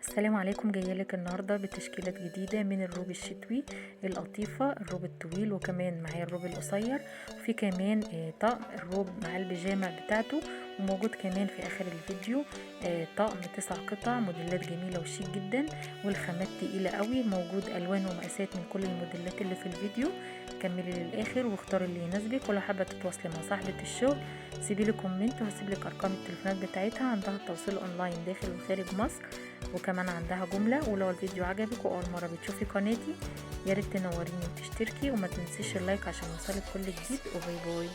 السلام عليكم. جايلك النهارده بتشكيلات جديده من الروب الشتوي القطيفه، الروب الطويل، وكمان معايا الروب القصير، وفي كمان طقم الروب مع البيجامه بتاعته. وموجود كمان في اخر الفيديو طقم 9 قطع، موديلات جميله وشيك جدا، والخامات تقيله قوي. موجود الوان ومقاسات من كل الموديلات اللي في الفيديو. كملي للاخر واختاري اللي يناسبك. ولو حابه تتواصلي مع صاحبه الشغل سيبيلي كومنت وهسيبلك ارقام التليفونات بتاعتها. عندها التوصيل اونلاين داخل وخارج مصر، وكمان عندها جملة. ولو الفيديو عجبك واول مرة بتشوفي قناتي ياريت تنوريني وتشتركي، وما تنسيش اللايك عشان يوصلك كل جديد. وباي باي.